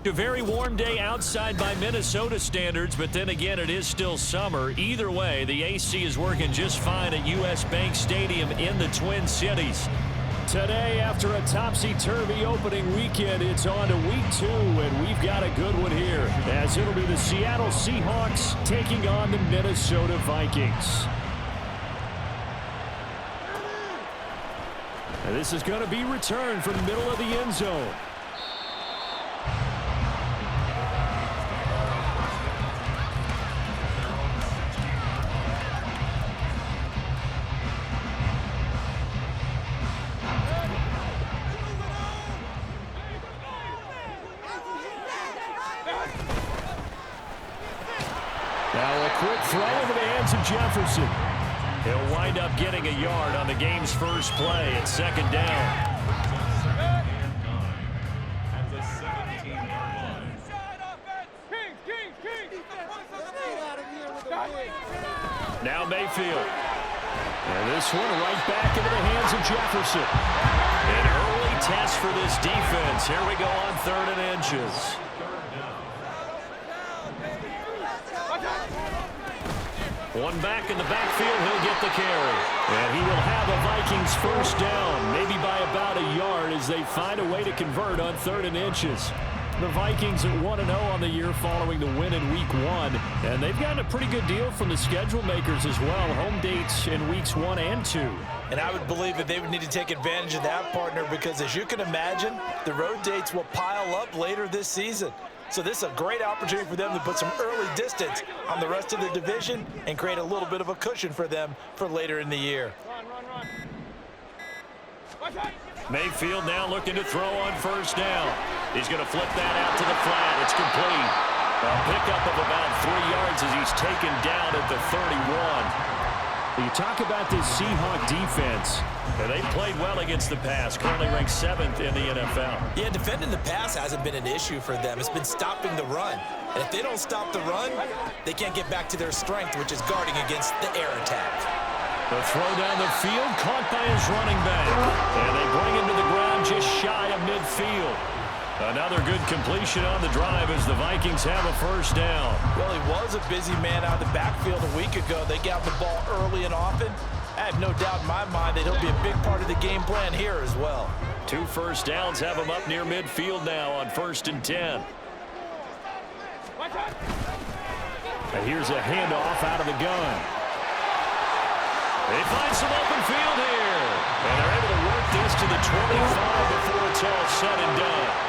A very warm day outside by Minnesota standards, but then again, it is still summer. Either way, the AC is working just fine at U.S. Bank Stadium in the Twin Cities. Today, after a topsy-turvy opening weekend, it's on to week 2, and we've got a good one here, as it'll be the Seattle Seahawks taking on the Minnesota Vikings. And this is going to be returned from the middle of the end zone. Now a quick throw over the hands of Jefferson. He'll wind up getting a yard on the game's first play at second down. Now Mayfield. And this one right back into the hands of Jefferson. An early test for this defense. Here we go on 3rd and inches. One back in the backfield, he'll get the carry. And he will have a Vikings first down, maybe by about a yard as they find a way to convert on 3rd and inches. The Vikings at 1-0 on the year following the win in Week 1. And they've gotten a pretty good deal from the schedule makers as well. Home dates in Weeks 1 and 2. And I would believe that they would need to take advantage of that, partner, because as you can imagine, the road dates will pile up later this season. So this is a great opportunity for them to put some early distance on the rest of the division and create a little bit of a cushion for them for later in the year. Mayfield now looking to throw on first down. He's going to flip that out to the flat. It's complete. A pickup of about 3 yards as he's taken down at the 31. You talk about this Seahawk defense. They played well against the pass, currently ranked 7th in the NFL. Yeah, defending the pass hasn't been an issue for them. It's been stopping the run. And if they don't stop the run, they can't get back to their strength, which is guarding against the air attack. The throw down the field, caught by his running back. And they bring him to the ground just shy of midfield. Another good completion on the drive as the Vikings have a first down. Well, he was a busy man out of the backfield a week ago. They got the ball early and often. I have no doubt in my mind that he'll be a big part of the game plan here as well. 2 first downs have him up near midfield now on 1st and 10. And here's a handoff out of the gun. They find some open field here. And they're able to work this to the 25 before it's all said and done.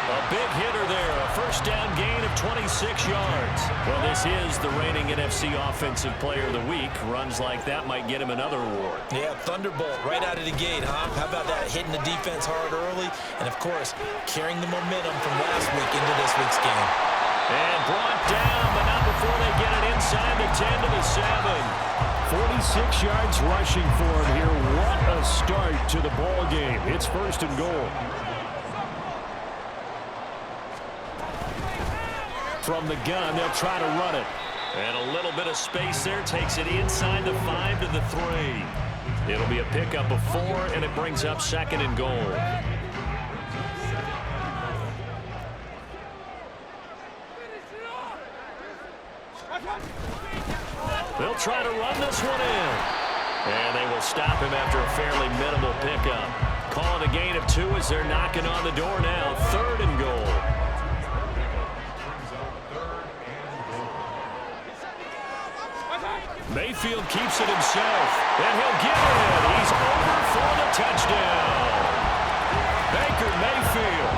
A big hitter there, a first down gain of 26 yards. Well, this is the reigning NFC Offensive Player of the Week. Runs like that might get him another award. Yeah, thunderbolt right out of the gate, huh? How about that, hitting the defense hard early? And, of course, carrying the momentum from last week into this week's game. And brought down, but not before they get it inside the 10 to the 7. 46 yards rushing for him here. What a start to the ball game. It's 1st and goal. From the gun, they'll try to run it. And a little bit of space there takes it inside the 5 to the 3. It'll be a pickup of 4, and it brings up 2nd and goal. They'll try to run this one in. And they will stop him after a fairly minimal pickup. Calling a gain of 2 as they're knocking on the door now. 3rd and goal. Mayfield keeps it himself, and he'll get it. He's over for the touchdown. Baker Mayfield,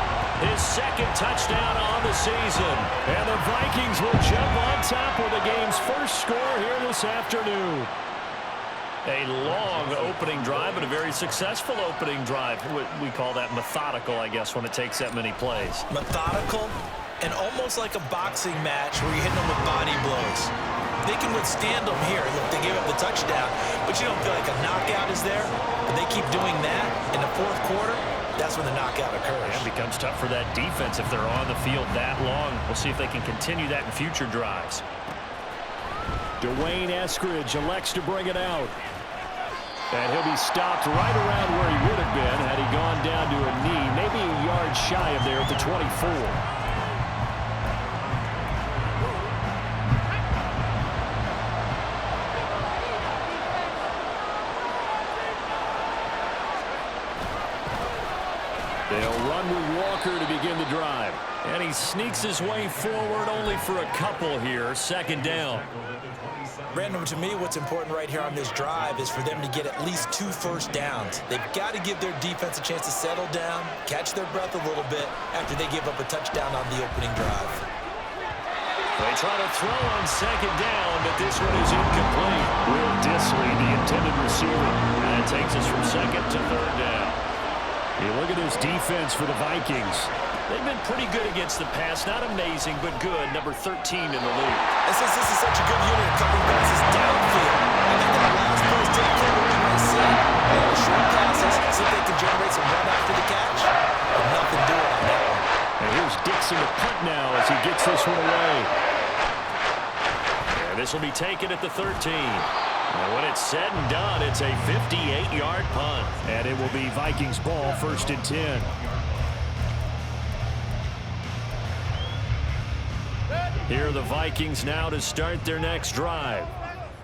his 2nd touchdown on the season. And the Vikings will jump on top with the game's first score here this afternoon. A long opening drive, but a very successful opening drive. We call that methodical, I guess, when it takes that many plays. Methodical and almost like a boxing match where you're hitting them with body blows. They can withstand them here. Look, they gave up the touchdown, but you don't feel like a knockout is there. But they keep doing that in the 4th quarter. That's when the knockout occurs. It becomes tough for that defense if they're on the field that long. We'll see if they can continue that in future drives. Dwayne Eskridge elects to bring it out. And he'll be stopped right around where he would have been had he gone down to a knee, maybe a yard shy of there at the 24. They'll run with Walker to begin the drive. And he sneaks his way forward only for a couple here. Second down. Brandon, to me, what's important right here on this drive is for them to get at least 2 first downs. They've got to give their defense a chance to settle down, catch their breath a little bit after they give up a touchdown on the opening drive. They try to throw on second down, but this one is incomplete. Will Disley, the intended receiver. And it takes us from second to third down. You look at this defense for the Vikings. They've been pretty good against the pass. Not amazing, but good. Number 13 in the league. And since this is such a good unit of covering passes downfield, I think that last place to the quarterback might say, short passes, see if they can generate some run after the catch. But nothing doing on that one. And here's Dixon to punt now as he gets this one away. And this will be taken at the 13. And when it's said and done, it's a 58-yard punt. And it will be Vikings ball, 1st and 10. Here are the Vikings now to start their next drive.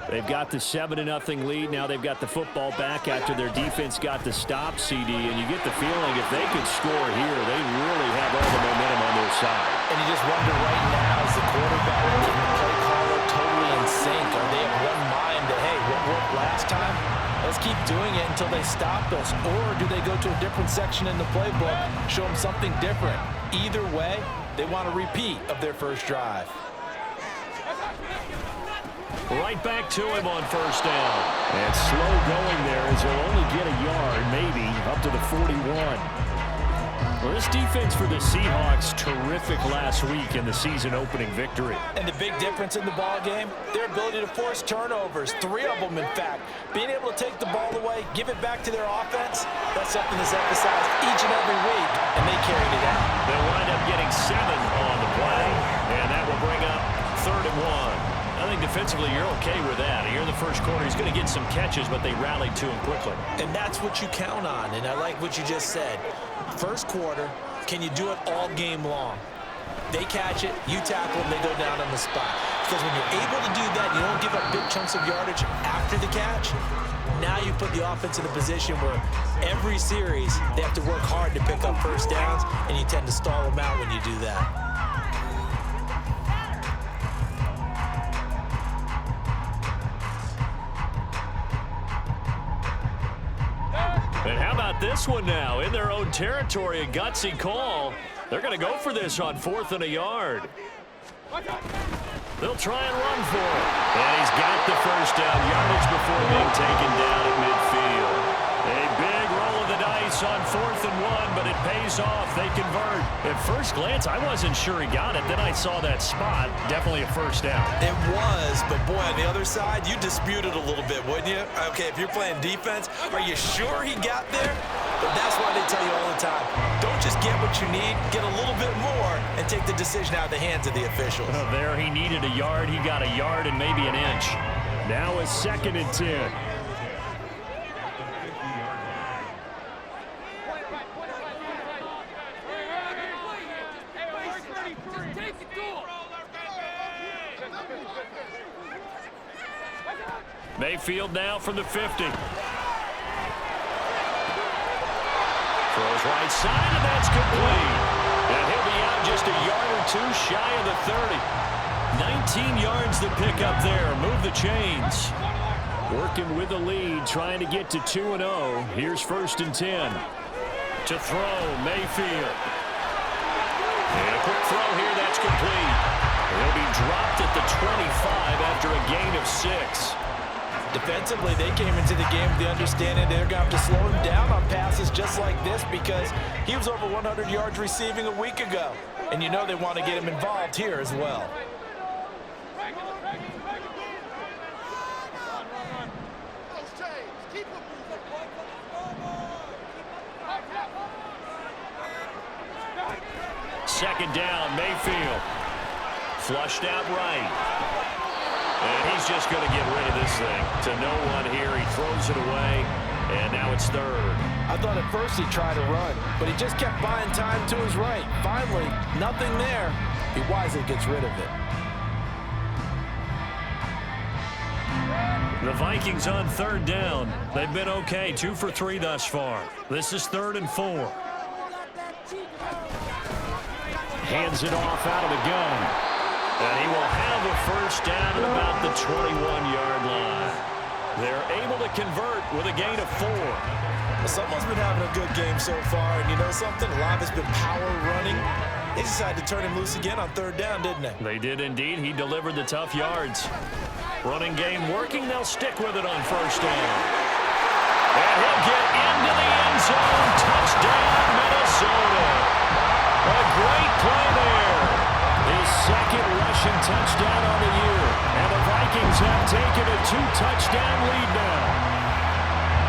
They've got the 7-0 lead. Now they've got the football back after their defense got the stop, CD. And you get the feeling if they could score here, they really have all the momentum on their side. And you just wonder right now, is the quarterback and the play caller totally in sync? Are they of one mind that, hey, what worked last time? Let's keep doing it until they stop us. Or do they go to a different section in the playbook, show them something different? Either way, they want a repeat of their first drive. Right back to him on first down. And slow going there as he'll only get a yard, maybe, up to the 41. Well, this defense for the Seahawks, terrific last week in the season-opening victory. And the big difference in the ball game, their ability to force turnovers, 3 of them, in fact. Being able to take the ball away, give it back to their offense, that's something that's emphasized each and every week, and they carried it out. They'll wind up getting 7 on the play, and that will bring up 3rd and 1. I think defensively you're okay with that. Here in the first quarter, he's going to get some catches, but they rallied to him quickly. And that's what you count on, and I like what you just said. First quarter, can you do it all game long? They catch it, you tackle them, they go down on the spot. Because when you're able to do that, you don't give up big chunks of yardage after the catch. Now you put the offense in a position where every series they have to work hard to pick up first downs, and you tend to stall them out when you do that. And how about this one now? In their own territory, a gutsy call. They're going to go for this on 4th and a yard. They'll try and run for it. And he's got the first down yardage before being taken down at midfield. A big roll of the dice on 4th and 1, but it pays off. They convert. At first glance, I wasn't sure he got it. Then I saw that spot. Definitely a first down. It was, but boy, on the other side, you dispute it a little bit, wouldn't you? Okay, if you're playing defense, are you sure he got there? But that's why they tell you all the time, don't just get what you need, get a little bit more, and take the decision out of the hands of the officials. There he needed a yard. He got a yard and maybe an inch. Now a 2nd and 10. Mayfield now from the 50. Throws right side, and that's complete. And he'll be out just a yard or 2 shy of the 30. 19 yards to pick up there. Move the chains. Working with the lead, trying to get to 2-0. Here's 1st and 10. To throw, Mayfield. And a quick throw here, that's complete. He'll be dropped at the 25 after a gain of 6. Defensively, they came into the game with the understanding they're going to have to slow him down on passes just like this because he was over 100 yards receiving a week ago. And you know they want to get him involved here as well. Second down, Mayfield. Flushed out right. And he's just going to get rid of this thing. To no one here. He throws it away. And now it's 3rd. I thought at first he'd try to run, but he just kept buying time to his right. Finally, nothing there. He wisely gets rid of it. The Vikings on 3rd down. They've been okay. 2 for 3 thus far. This is 3rd and 4. Hands it off out of the gun. And he will have a first down at about the 21-yard line. They're able to convert with a gain of 4. Well, someone's been having a good game so far, and you know something? A lot of it's been power running. They decided to turn him loose again on 3rd down, didn't they? They did indeed. He delivered the tough yards. Running game working. They'll stick with it on 1st down. And he'll get into the end zone. Touchdown, Minnesota. A great play there. His 2nd rushing touchdown on the year. And the Vikings have taken a 2-touchdown lead now.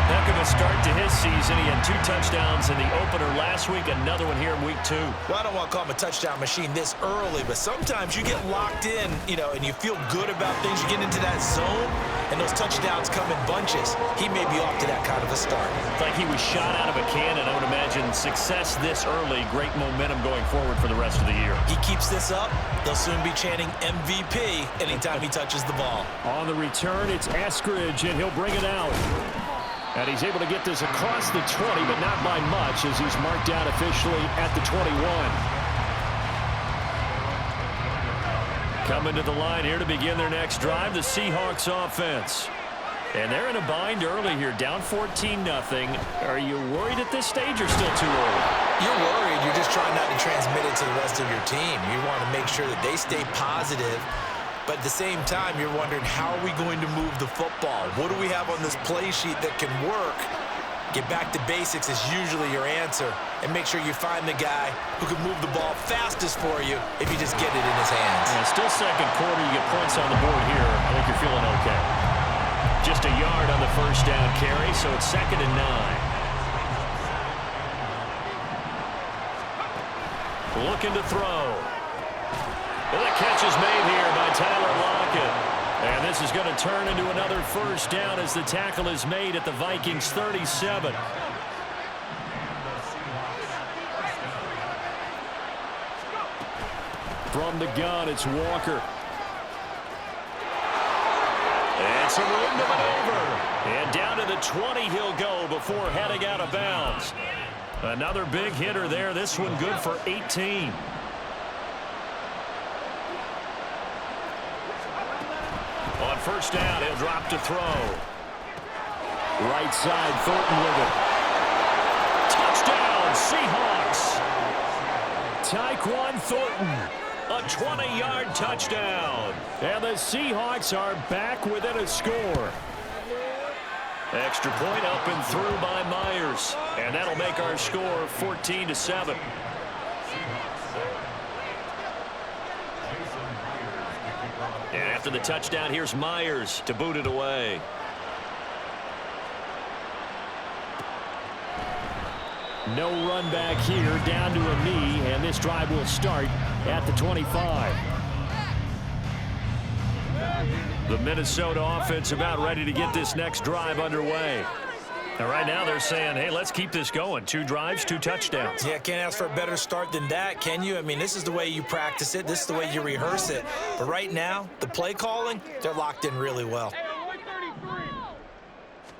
Heck of a start to his season. He had 2 touchdowns in the opener last week, another one here in week 2. Well, I don't want to call him a touchdown machine this early, but sometimes you get locked in, and you feel good about things. You get into that zone, and those touchdowns come in bunches. He may be off to that kind of a start. It's like he was shot out of a cannon. I would imagine success this early, great momentum going forward for the rest of the year. He keeps this up, they'll soon be chanting MVP anytime he touches the ball. On the return, it's Eskridge, and he'll bring it out. And he's able to get this across the 20, but not by much, as he's marked down officially at the 21. Coming to the line here to begin their next drive, the Seahawks offense. And they're in a bind early here, down 14-0. Are you worried at this stage or still too early? You're worried. You're just trying not to transmit it to the rest of your team. You want to make sure that they stay positive. But at the same time, you're wondering, how are we going to move the football? What do we have on this play sheet that can work? Get back to basics is usually your answer. And make sure you find the guy who can move the ball fastest for you if you just get it in his hands. Yeah, still 2nd quarter. You get points on the board here. I think you're feeling okay. Just a yard on the 1st down carry, so it's 2nd and 9. Looking to throw. Well, the catch is made here by Tyler Lockett. And this is going to turn into another 1st down as the tackle is made at the Vikings 37. From the gun, it's Walker. And some room to maneuver. And down to the 20 he'll go before heading out of bounds. Another big hitter there. This one good for 18. On 1st down, he'll drop to throw. Right side, Thornton with it. Touchdown, Seahawks. Tyquan Thornton, a 20-yard touchdown. And the Seahawks are back within a score. Extra point up and through by Myers. And that'll make our score 14-7. And after the touchdown, here's Myers to boot it away. No run back here, down to a knee, and this drive will start at the 25. The Minnesota offense about ready to get this next drive underway. And right now they're saying, hey, let's keep this going. 2 drives, 2 touchdowns. Yeah, can't ask for a better start than that, can you? I mean, this is the way you practice it. This is the way you rehearse it. But right now, the play calling, they're locked in really well.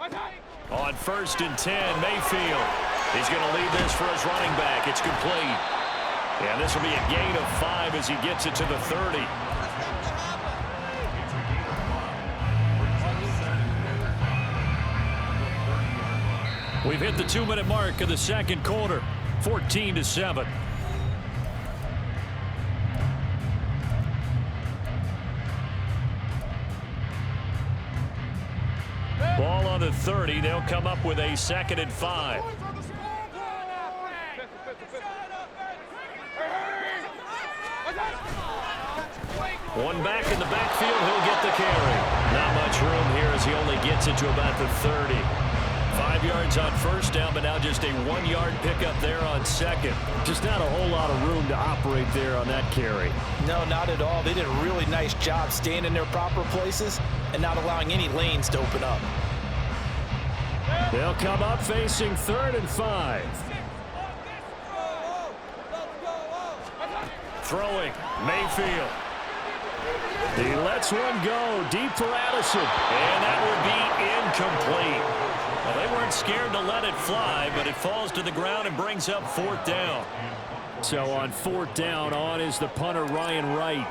On 1st and 10, Mayfield. He's going to lead this for his running back. It's complete. And this will be a gain of 5 as he gets it to the 30. We've hit the 2-minute mark of the 2nd quarter, 14-7. Ball on the 30. They'll come up with a 2nd and 5. One back in the backfield. He'll get the carry. Not much room here as he only gets it to about the 30. 5 yards on 1st down, but now just a 1-yard pickup there on 2nd. Just not a whole lot of room to operate there on that carry. No, not at all. They did a really nice job staying in their proper places and not allowing any lanes to open up. They'll come up facing 3rd and 5. Throwing, Mayfield. He lets one go deep for Addison, and that would be incomplete. Well, they weren't scared to let it fly, but it falls to the ground and brings up 4th down. So on 4th down, on is the punter, Ryan Wright.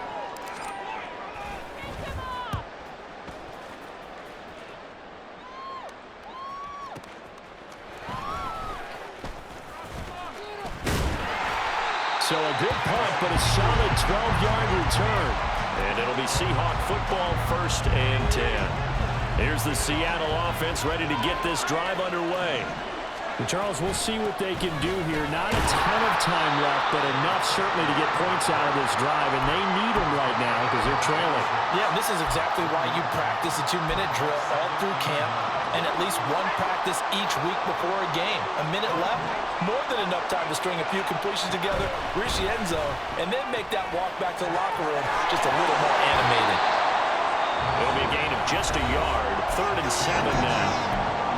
So a good punt, but a solid 12-yard return. And it'll be Seahawk football, 1st and 10. Here's the Seattle offense ready to get this drive underway. And Charles, we'll see what they can do here. Not a ton of time left, but enough certainly to get points out of this drive, and they need them right now because they're trailing. Yeah, this is exactly why you practice a 2-minute drill all through camp and at least one practice each week before a game. A minute left, more than enough time to string a few completions together, reach the end zone, and then make that walk back to the locker room just a little more animated. It'll be a gain of just a yard, 3rd and 7 now.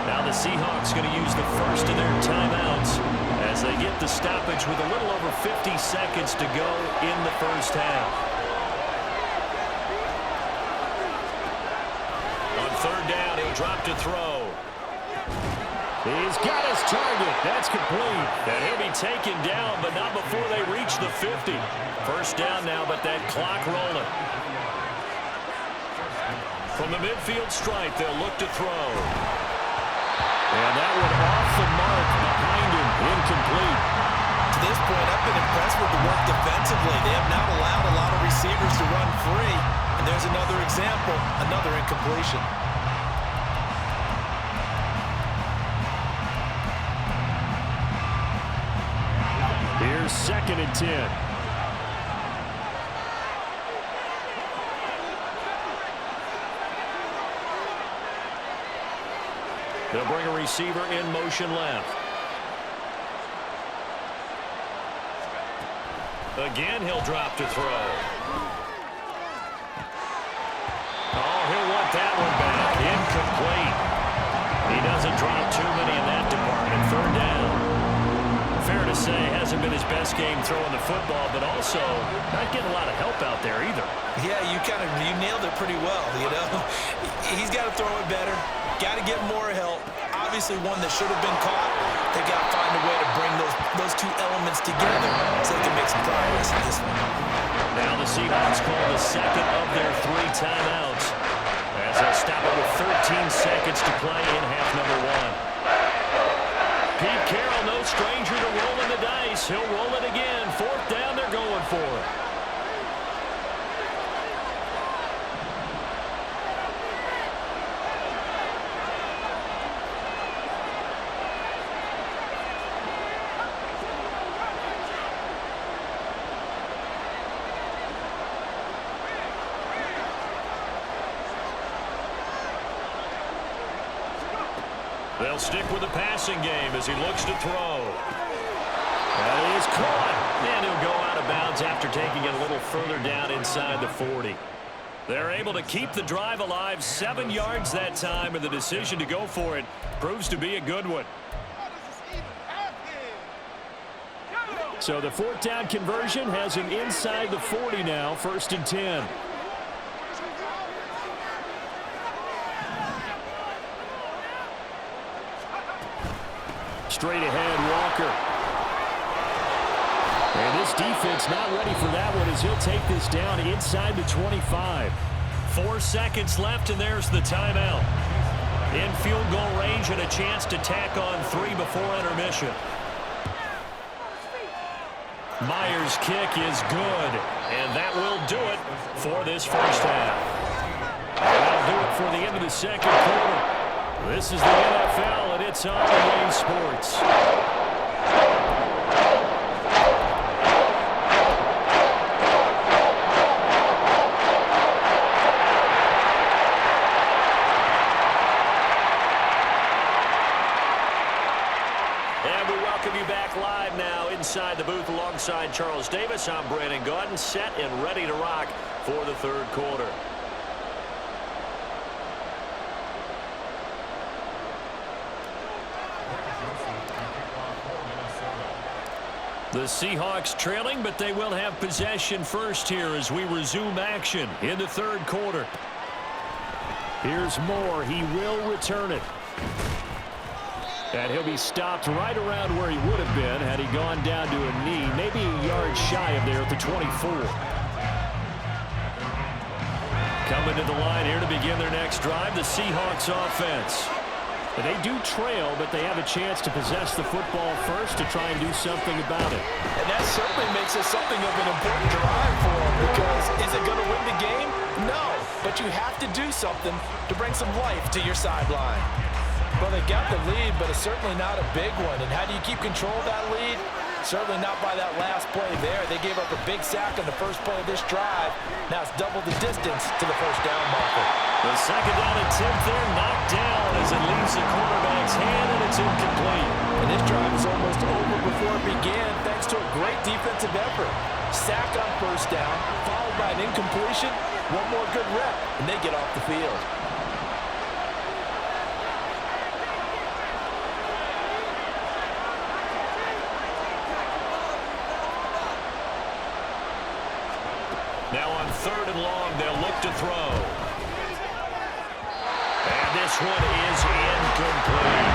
Now the Seahawks going to use the first of their timeouts as they get the stoppage with a little over 50 seconds to go in the first half. On 3rd down, he'll drop to throw. He's got his target. That's complete. And he'll be taken down, but not before they reach the 50. First down now, but that clock rolling. From the midfield stripe, they'll look to throw. And that one off the mark behind him, incomplete. To this point, I've been impressed with the work defensively. They have not allowed a lot of receivers to run free. And there's another example, another incompletion. Here's 2nd and 10. They'll bring a receiver in motion left. Again, he'll drop to throw. Oh, he'll want that one back. Incomplete. He doesn't drop too many in that department. 3rd down. Fair to say, hasn't been his best game throwing the football, but also not getting a lot of help out there either. Yeah, you nailed it pretty well, you know. He's got to throw it better. Got to get more help. Obviously one that should have been caught. They got to find a way to bring those two elements together so they can make some progress in this one. Now the Seahawks call the 2nd of their 3 timeouts as they'll stop it with 13 seconds to play in half number 1. Pete Carroll, no stranger to rolling the dice. He'll roll it again. 4th down, they're going for it. They'll stick with the passing game as he looks to throw. That is caught. And he'll go out of bounds after taking it a little further down inside the 40. They're able to keep the drive alive, 7 yards that time, and the decision to go for it proves to be a good one. So the 4th down conversion has him inside the 40 now, 1st and 10. Straight ahead, Walker. And this defense not ready for that one as he'll take this down inside the 25. 4 seconds left, and there's the timeout. In field goal range and a chance to tack on 3 before intermission. Myers' kick is good, and that will do it for this first half. And that'll do it for the end of the 2nd quarter. This is the NFL, and it's on EA Sports. And we welcome you back live now inside the booth alongside Charles Davis. I'm Brandon Gaudin, set and ready to rock for the 3rd quarter. The Seahawks trailing, but they will have possession first here as we resume action in the 3rd quarter. Here's Moore. He will return it. And he'll be stopped right around where he would have been had he gone down to a knee, maybe a yard shy of there at the 24. Coming to the line here to begin their next drive, the Seahawks offense. They do trail, but they have a chance to possess the football first to try and do something about it. And that certainly makes it something of an important drive for them, because is it going to win the game? No, but you have to do something to bring some life to your sideline. Well, they got the lead, but it's certainly not a big one. And how do you keep control of that lead? Certainly not by that last play there. They gave up a big sack on the first play of this drive. Now it's double the distance to the first down marker. The second down attempt there knocked down as it leaves the quarterback's hand, and it's incomplete. And this drive is almost over before it began, thanks to a great defensive effort. Sack on first down, followed by an incompletion. One more good rep, and they get off the field. Now on 3rd and long, they'll look to throw. And this one is incomplete.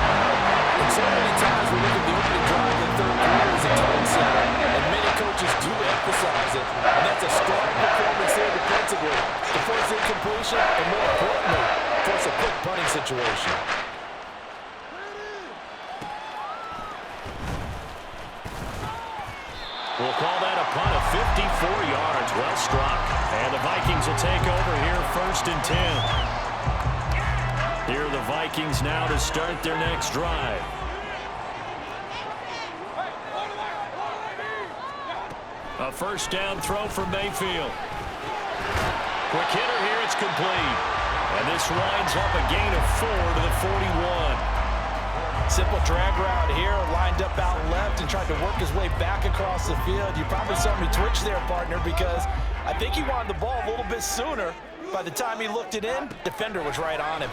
And so many times we look at the opening drive in the third quarter as a tone setter, and many coaches do emphasize it. And that's a strong performance there defensively to force incompletion, and more importantly, force a quick punting situation. We'll call that a punt of 54 yards. Well struck. And the Vikings will take over here 1st and 10. Here are the Vikings now to start their next drive. A first down throw from Mayfield. Quick hitter here, it's complete. And this winds up a gain of 4 to the 41. Simple drag route here, lined up out left and tried to work his way back across the field. You probably saw me twitch there, partner, because I think he wanted the ball a little bit sooner. By the time he looked it in, defender was right on him.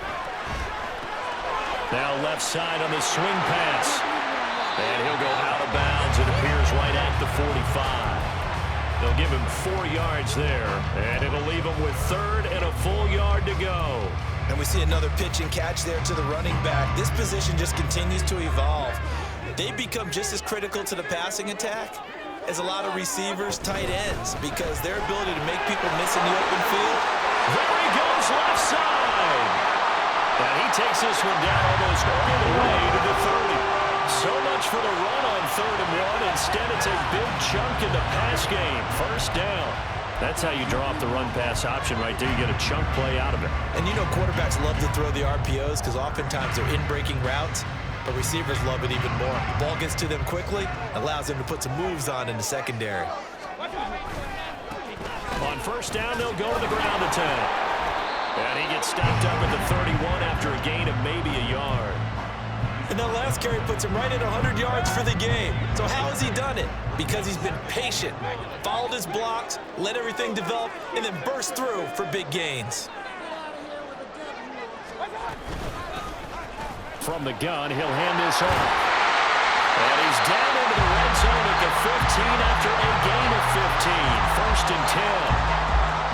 Now left side on the swing pass. And he'll go out of bounds. It appears right at the 45. They'll give him 4 yards there, and it'll leave him with 3rd and a full yard to go. And we see another pitch and catch there to the running back. This position just continues to evolve. They become just as critical to the passing attack as a lot of receivers, tight ends, because their ability to make people miss in the open field. There he goes, left side. And he takes this one down almost all the way to the 30. So much for the run on 3rd and 1. Instead, it's a big chunk in the pass game. First down. That's how you draw up the run-pass option right there. You get a chunk play out of it. And you know quarterbacks love to throw the RPOs because oftentimes they're in-breaking routes, but receivers love it even more. The ball gets to them quickly, allows them to put some moves on in the secondary. On first down, they'll go to the ground attack. And he gets stopped up at the 31 after a gain of maybe a yard. And that last carry puts him right at 100 yards for the game. So how has he done it? Because he's been patient, followed his blocks, let everything develop, and then burst through for big gains. From the gun, he'll hand this off. And he's down into the red zone at the 15 after a gain of 15. 1st and 10.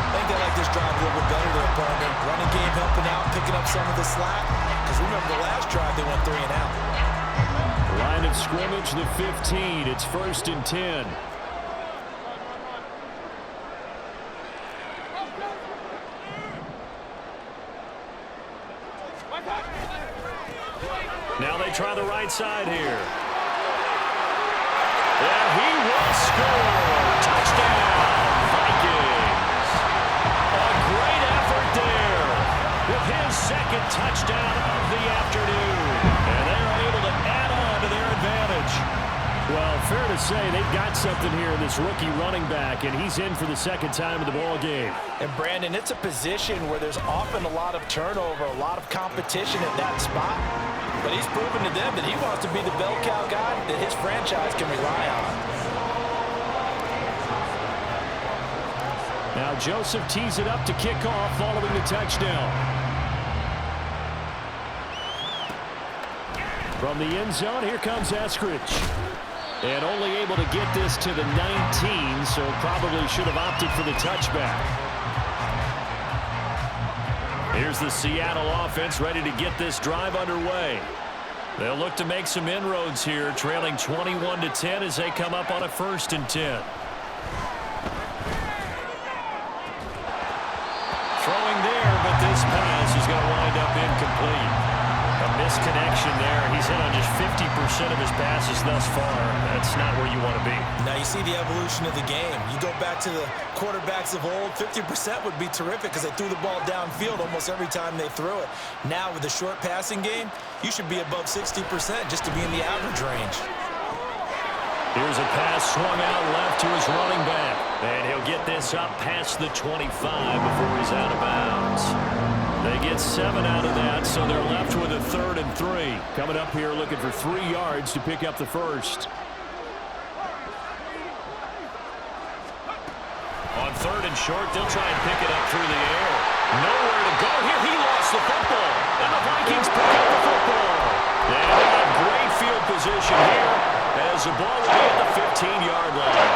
I think they like this drive a little bit better there, partner. Running game helping out, picking up some of the slack. Because remember the last drive, they went 3 and out. Line of scrimmage, the 15. It's 1st and 10. Now they try the right side here. And he will score. Touchdown, Vikings. A great effort there with his 2nd touchdown of the afternoon. And they're able to add on to their advantage. Well, fair to say they've got something here in this rookie running back, and he's in for the 2nd time of the ball game. And Brandon, it's a position where there's often a lot of turnover, a lot of competition at that spot. But he's proven to them that he wants to be the bell cow guy that his franchise can rely on. Now Joseph tees it up to kick off following the touchdown. From the end zone, here comes Eskridge. And only able to get this to the 19, so probably should have opted for the touchback. Here's the Seattle offense ready to get this drive underway. They'll look to make some inroads here, trailing 21-10 as they come up on a 1st and 10. Throwing there, but this pass is going to wind up incomplete. A misconnection there. He's hit on just 50% of his passes thus far. That's not where you want to be. Now you see the evolution of the game. You go back to the quarterbacks of old, 50% would be terrific because they threw the ball downfield almost every time they threw it. Now with the short passing game, you should be above 60% just to be in the average range. Here's a pass swung out left to his running back. And he'll get this up past the 25 before he's out of bounds. They get 7 out of that, so they're left with a 3rd and 3. Coming up here looking for 3 yards to pick up the 1st. On 3rd and short, they'll try and pick it up through the air. Nowhere to go here. He lost the football. And the Vikings pick up the football. They have great field position here as the ball will be at the 15-yard line.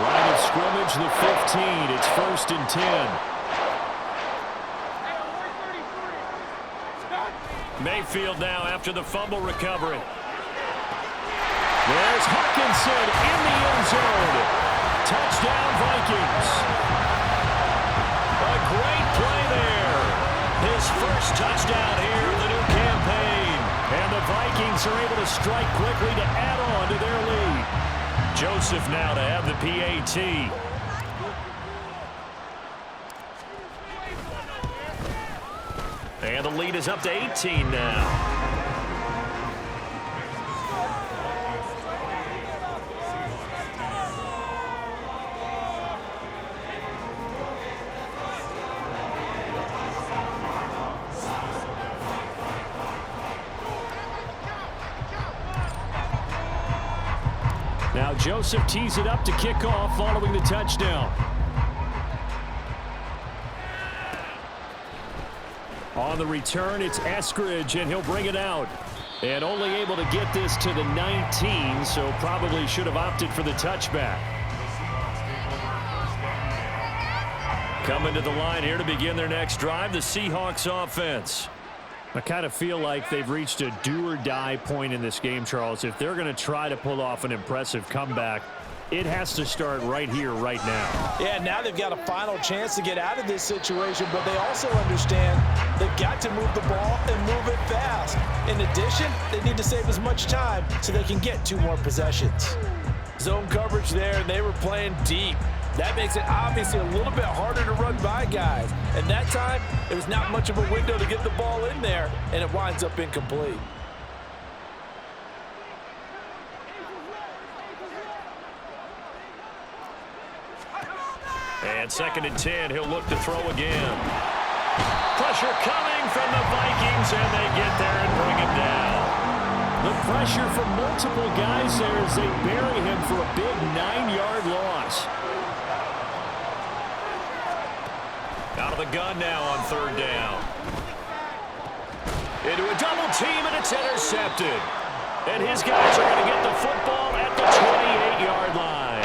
Line of scrimmage, the 15. It's 1st and 10. Mayfield now after the fumble recovery. There's Hawkinson in the end zone. Touchdown, Vikings. A great play there. His first touchdown here in the new campaign. And the Vikings are able to strike quickly to add on to their lead. Joseph now to have the PAT. And the lead is up to 18 now. Now Joseph tees it up to kick off following the touchdown. On the return, it's Eskridge, and he'll bring it out. And only able to get this to the 19, so probably should have opted for the touchback. Coming to the line here to begin their next drive, the Seahawks offense. I kind of feel like they've reached a do-or-die point in this game, Charles. If they're going to try to pull off an impressive comeback, it has to start right here, right now. Yeah, now they've got a final chance to get out of this situation, but they also understand they've got to move the ball and move it fast. In addition, they need to save as much time so they can get 2 more possessions. Zone coverage there, and they were playing deep. That makes it obviously a little bit harder to run by guys. And that time, there was not much of a window to get the ball in there, and it winds up incomplete. And 2nd and 10, he'll look to throw again. Pressure coming from the Vikings, and they get there and bring him down. The pressure from multiple guys there as they bury him for a big 9-yard loss. Out of the gun now on 3rd down. Into a double team, and it's intercepted. And his guys are going to get the football at the 28-yard line.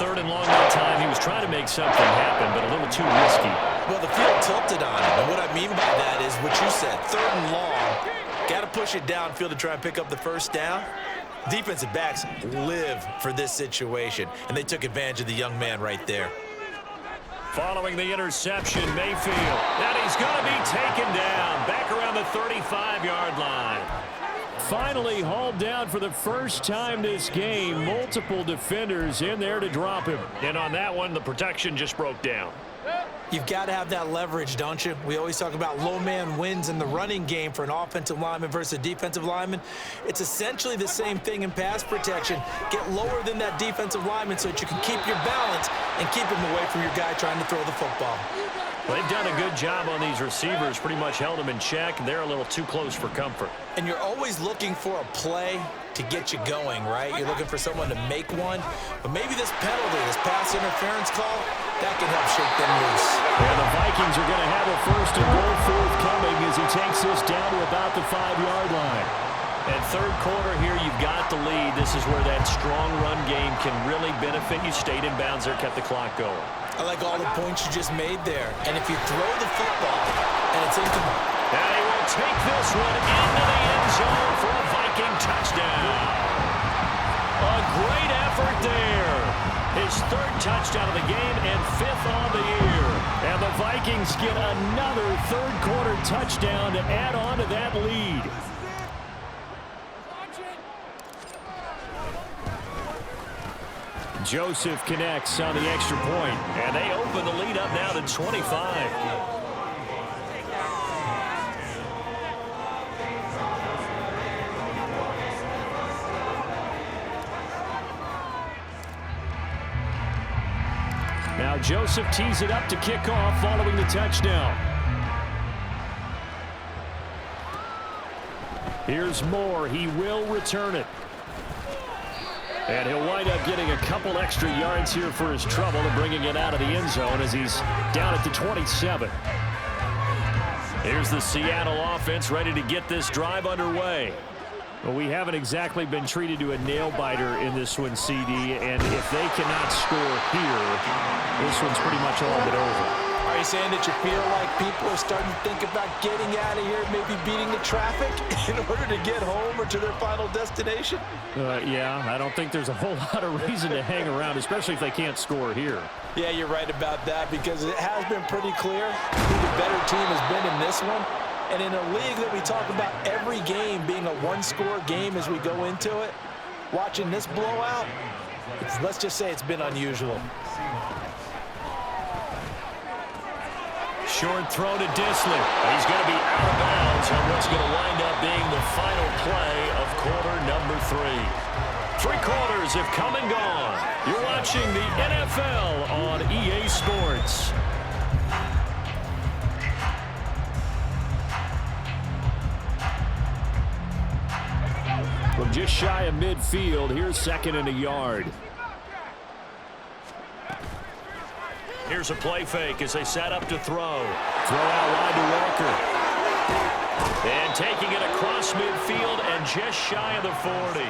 3rd and long that time. He was trying to make something happen, but a little too risky. Well, the field tilted on him, and what I mean by that is what you said, 3rd and long. Got to push it downfield to try and pick up the 1st down. Defensive backs live for this situation, and they took advantage of the young man right there. Following the interception, Mayfield. And he's going to be taken down back around the 35-yard line. Finally hauled down for the first time this game. Multiple defenders in there to drop him. And on that one, the protection just broke down. You've got to have that leverage, don't you? We always talk about low man wins in the running game for an offensive lineman versus a defensive lineman. It's essentially the same thing in pass protection. Get lower than that defensive lineman so that you can keep your balance and keep him away from your guy trying to throw the football. Well, they've done a good job on these receivers, pretty much held them in check. They're a little too close for comfort. And you're always looking for a play to get you going, right? You're looking for someone to make one. But maybe this penalty, this pass interference call, that can help shake them loose. And the Vikings are going to have a 1st and goal forthcoming as he takes this down to about the 5-yard line. And 3rd quarter here, you've got the lead. This is where that strong run game can really benefit you. Stayed in bounds there, kept the clock going. I like all the points you just made there. And if you throw the football and it's incomplete, And he will take this one into the end zone for a Viking touchdown. A great effort there. His third touchdown of the game and fifth on the year. And the Vikings get another third-quarter touchdown to add on to that lead. Joseph connects on the extra point, and they open the lead up now to 25. Now Joseph tees it up to kick off following the touchdown. Here's Moore. He will return it. And he'll wind up getting a couple extra yards here for his trouble and bringing it out of the end zone as he's down at the 27. Here's the Seattle offense ready to get this drive underway. Well, we haven't exactly been treated to a nail-biter in this one, CD, and if they cannot score here, this one's pretty much all but over. Are you saying that you feel like people are starting to think about getting out of here, maybe beating the traffic in order to get home or to their final destination? Yeah, I don't think there's a whole lot of reason to hang around, especially if they can't score here. Yeah, you're right about that because it has been pretty clear who the better team has been in this one. And in a league that we talk about every game being a one-score game as we go into it, watching this blowout, let's just say it's been unusual. Short throw to Disley. He's going to be out of bounds on what's going to wind up being the final play of quarter number 3. 3 quarters have come and gone. You're watching the NFL on EA Sports. From just shy of midfield, here's 2nd and a yard. Here's a play fake as they set up to throw. Throw out wide to Walker. And taking it across midfield and just shy of the 40.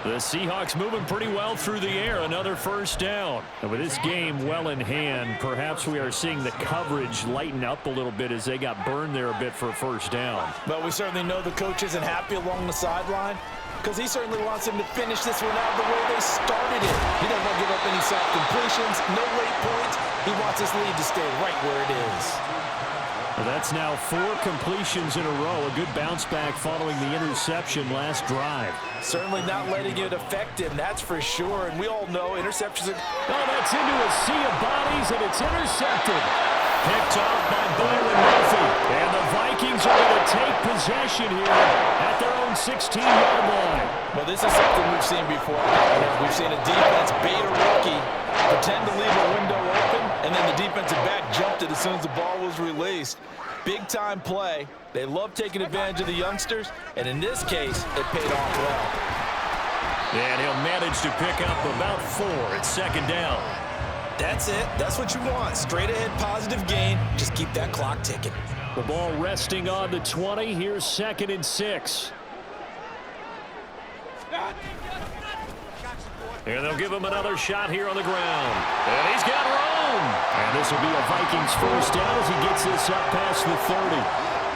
The Seahawks moving pretty well through the air. Another first down. And with this game well in hand, perhaps we are seeing the coverage lighten up a little bit as they got burned there a bit for a first down. But we certainly know the coach isn't happy along the sideline because he certainly wants them to finish this one out the way they started it. He doesn't want to give up any soft completions, no late points. He wants his lead to stay right where it is. Well, that's now 4 completions in a row. A good bounce back following the interception last drive. Certainly not letting it affect him, that's for sure. And we all know interceptions are... Oh, that's into a sea of bodies, and it's intercepted. Picked off by Byron Murphy. And the Vikings are going to take possession here at their own 16-yard line. Well, this is something we've seen before. We've seen a defense bait a rookie, pretend to leave a window open, and then the defensive back jumped it as soon as the ball was released. Big-time play. They love taking advantage of the youngsters, and in this case, it paid off well. And he'll manage to pick up about 4 at 2nd down. That's it. That's what you want. Straight ahead, positive gain. Just keep that clock ticking. The ball resting on the 20. Here's 2nd and 6. And they'll give him another shot here on the ground. And he's got room. And this will be a Vikings first down as he gets this up past the 30.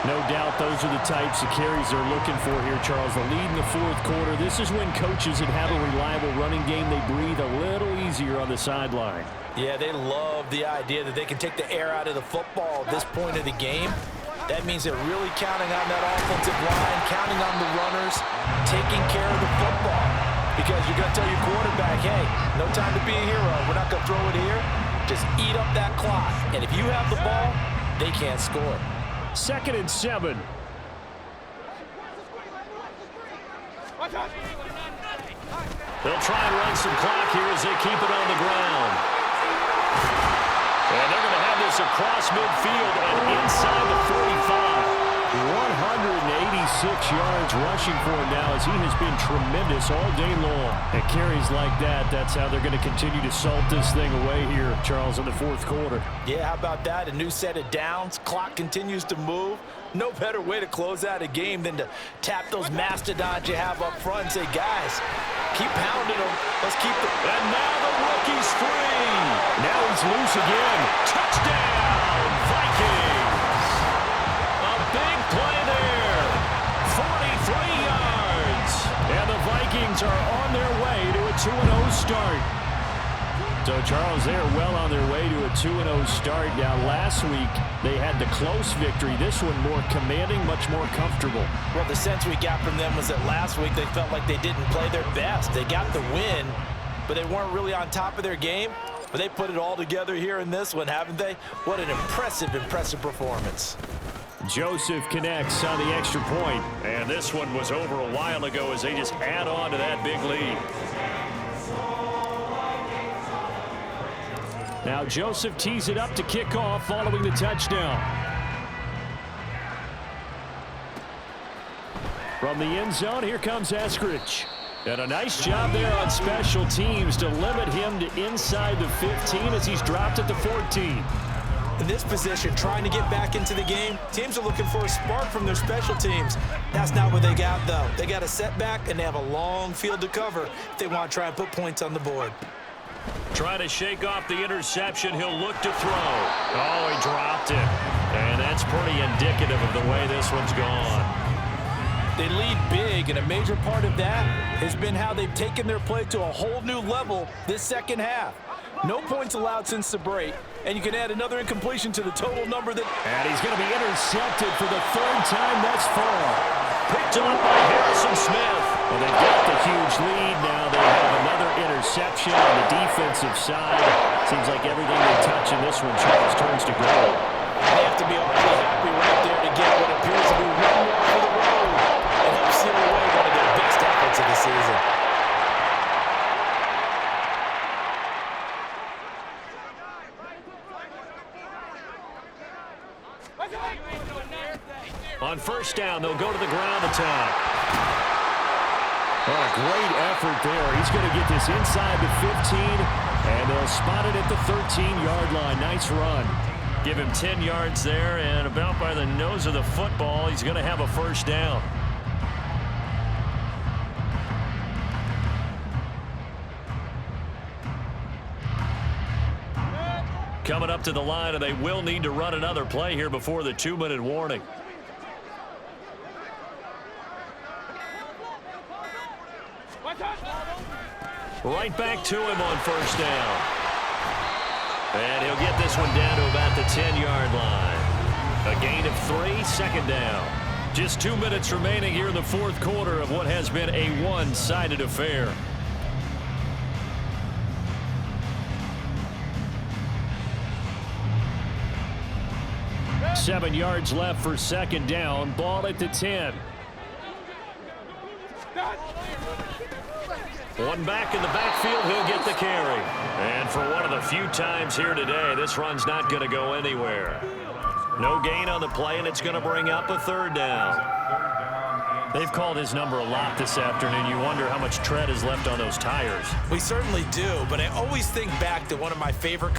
No doubt those are the types of carries they're looking for here, Charles. The lead in the 4th quarter. This is when coaches that have a reliable running game, they breathe a little easier on the sideline. Yeah, they love the idea that they can take the air out of the football at this point of the game. That means they're really counting on that offensive line, counting on the runners, taking care of the football. Because you're going to tell your quarterback, hey, no time to be a hero. We're not going to throw it here. Just eat up that clock. And if you have the ball, they can't score. 2nd and 7. They'll try and run some clock here as they keep it on the ground. And they're going to have this across midfield and inside the 45. 186 yards rushing for him now as he has been tremendous all day long. At carries like that, that's how they're going to continue to salt this thing away here, Charles, in the 4th quarter. Yeah, how about that? A new set of downs. Clock continues to move. No better way to close out a game than to tap those mastodons you have up front and say, guys, keep pounding them. Let's keep them. And now the rookie's free. Now he's loose again. Touchdown, Vikings. A big play Browns are on their way to a 2-0 start. So, Charles, they're well on their way to a 2-0 start. Now, last week, they had the close victory. This one more commanding, much more comfortable. Well, the sense we got from them was that last week they felt like they didn't play their best. They got the win, but they weren't really on top of their game. But they put it all together here in this one, haven't they? What an impressive performance. Joseph connects on the extra point. And this one was over a while ago as they just add on to that big lead. Now Joseph tees it up to kick off following the touchdown. From the end zone, here comes Eskridge. And a nice job there on special teams to limit him to inside the 15 as he's dropped at the 14. In this position, trying to get back into the game, teams are looking for a spark from their special teams. That's not what they got, though. They got a setback, and they have a long field to cover if they want to try and put points on the board. Trying to shake off the interception. He'll look to throw. Oh, he dropped it. And that's pretty indicative of the way this one's gone. They lead big, and a major part of that has been how they've taken their play to a whole new level this second half. No points allowed since the break, and you can add another incompletion to the total number that... And he's going to be intercepted for the third time thus far. Picked up by Harrison Smith. Well, they've got the huge lead now. They have another interception on the defensive side. Seems like everything they touch in this one, Charles, turns to gold. They have to be awfully happy right there to get what appears to be one more for the road and help seal away one of their best efforts of the season. On first down, they'll go to the ground attack. Oh, a great effort there. He's going to get this inside the 15, and they'll spot it at the 13-yard line. Nice run. Give him 10 yards there, and about by the nose of the football, he's going to have a first down. Coming up to the line, and they will need to run another play here before the 2-minute warning. Right back to him on first down. And he'll get this one down to about the 10-yard line. A gain of 3, second down. Just 2 minutes remaining here in the fourth quarter of what has been a one-sided affair. Seven yards left for second down. Ball at the 10. One back in the backfield, he'll get the carry. And for one of the few times here today, this run's not going to go anywhere. No gain on the play, and it's going to bring up a third down. They've called his number a lot this afternoon. You wonder how much tread is left on those tires. We certainly do, but I always think back to one of my favorite